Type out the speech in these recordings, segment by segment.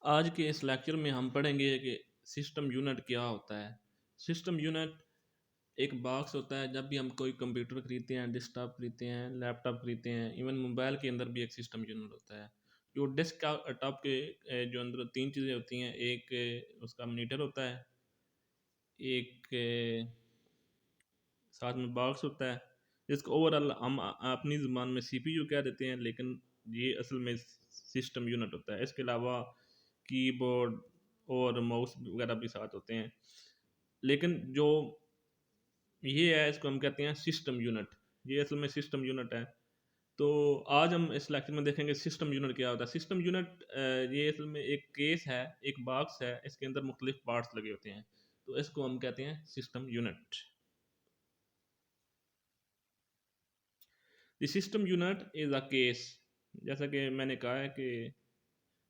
आज के इस लेक्चर में हम पढ़ेंगे कि सिस्टम यूनिट क्या होता है। सिस्टम यूनिट एक बॉक्स होता है। जब भी हम कोई कंप्यूटर खरीदते हैं, डेस्कटॉप खरीदते हैं, लैपटॉप खरीदते हैं, इवन मोबाइल के अंदर भी एक सिस्टम यूनिट होता है। जो डेस्कटॉप के जो अंदर तीन चीज़ें होती हैं, एक उसका मॉनिटर होता है, एक साथ में बॉक्स होता है जिसको ओवरऑल हम अपनी ज़ुबान में सीपीयू कह देते हैं, लेकिन ये असल में सिस्टम यूनिट होता है। इसके अलावा कीबोर्ड और माउस वगैरह भी साथ होते हैं, लेकिन जो ये है इसको हम कहते हैं सिस्टम यूनिट। ये असल में सिस्टम यूनिट है। तो आज हम इस लेक्चर में देखेंगे सिस्टम यूनिट क्या होता है। सिस्टम यूनिट ये असल में एक केस है, एक बॉक्स है, इसके अंदर मुख्तलिफ पार्ट्स लगे होते हैं, तो इसको हम कहते हैं system unit. The system unit is a case, जैसा कि मैंने कहा है कि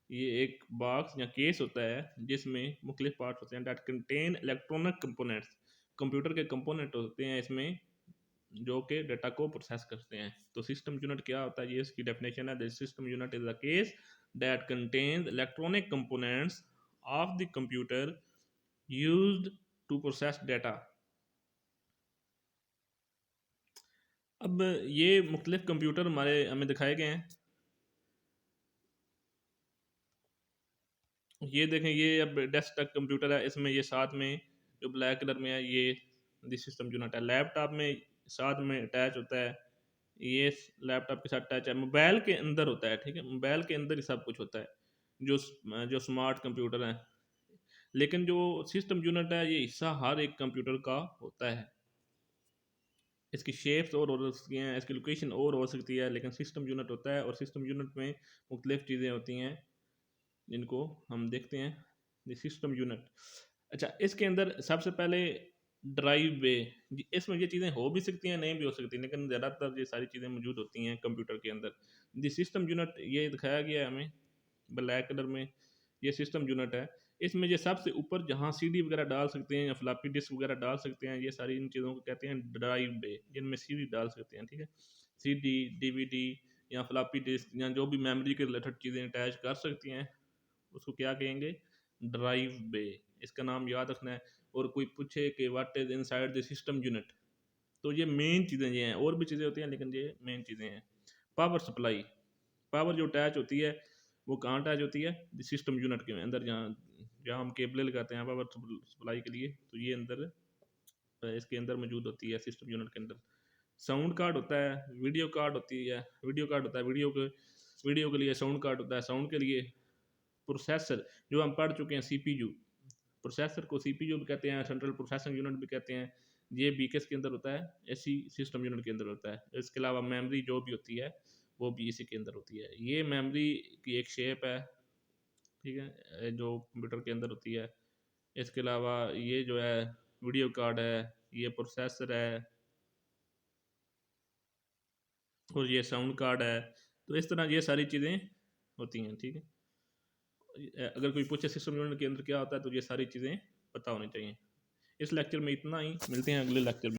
ये एक बॉक्स या केस होता है जिसमें मुख्तलिफ पार्ट्स होते हैं that contain electronic components. Computer के कंपोनेंट होते हैं इसमें जो कि डाटा को प्रोसेस करते हैं। तो सिस्टम यूनिट क्या होता है, ये इसकी डेफिनेशन है। The system unit is a case that contains electronic components of the computer used to process data. अब ये मुख्तलिफ कंप्यूटर हमें दिखाए गए हैं। ये देखें, ये अब डेस्कटॉप कंप्यूटर है, इसमें ये साथ में जो ब्लैक कलर में है ये दी सिस्टम यूनिट है। लैपटॉप में साथ में अटैच होता है, ये लैपटॉप के साथ अटैच है। मोबाइल के अंदर होता है, ठीक है, मोबाइल के अंदर ही सब कुछ होता है जो जो स्मार्ट कंप्यूटर है। लेकिन जो सिस्टम यूनिट है ये हिस्सा हर एक कंप्यूटर का होता है। इसकी शेप्स और हो सकती हैं, इसकी लोकेशन और हो सकती है, लेकिन सिस्टम यूनिट होता है। और सिस्टम यूनिट में मुख्तलिफ चीज़ें होती हैं जिनको हम देखते हैं। द सिस्टम यूनिट, अच्छा, इसके अंदर सबसे पहले ड्राइव वे। इसमें ये चीज़ें हो भी सकती हैं, नहीं भी हो सकती, लेकिन ज़्यादातर ये सारी चीज़ें मौजूद होती हैं कंप्यूटर के अंदर। द सिस्टम यूनिट ये दिखाया गया है हमें ब्लैक कलर में, ये सिस्टम यूनिट है। इसमें ये सबसे ऊपर जहाँ सीडी वगैरह डाल सकते हैं या फ्लॉपी डिस्क वगैरह डाल सकते हैं, ये सारी इन चीज़ों को कहते हैं ड्राइव बे, जिनमें सीडी डाल सकते हैं, ठीक है। सीडी, डीवीडी या फ्लॉपी डिस्क या जो भी मेमोरी के रिलेटेड चीज़ें अटैच कर सकती हैं उसको क्या कहेंगे, ड्राइव बे। इसका नाम याद रखना है। और कोई पूछे कि what is inside the system unit, तो ये मेन चीज़ें ये हैं, और भी चीज़ें होती हैं लेकिन ये मेन चीज़ें हैं। पावर सप्लाई, पावर जो अटैच होती है वो कहाँ अटैच होती है, सिस्टम यूनिट के अंदर, जहाँ जहाँ हम केबल लगाते हैं पावर सप्लाई के लिए, तो ये अंदर इसके अंदर मौजूद होती है सिस्टम यूनिट के अंदर। साउंड कार्ड होता है, वीडियो कार्ड होती है, वीडियो कार्ड होता है, वीडियो के लिए साउंड कार्ड होता है, साउंड के लिए प्रोसेसर जो हम पढ़ चुके हैं सीपीयू। प्रोसेसर को सीपीयू भी कहते हैं, सेंट्रल प्रोसेसिंग यूनिट भी कहते हैं। ये भी किसके अंदर होता है, ऐसी सिस्टम यूनिट के अंदर होता है। इसके अलावा मेमोरी जो भी होती है वो भी इसी के अंदर होती है। ये मेमोरी की एक शेप है, ठीक है, जो कंप्यूटर के अंदर होती है। इसके अलावा ये जो है वीडियो कार्ड है, ये प्रोसेसर है, और ये साउंड कार्ड है। तो इस तरह ये सारी चीज़ें होती हैं, ठीक है। अगर कोई पूछे सिस्टम यूनिट के अंदर क्या होता है तो ये सारी चीज़ें पता होनी चाहिए। इस लेक्चर में इतना ही, मिलते हैं अगले लेक्चर में।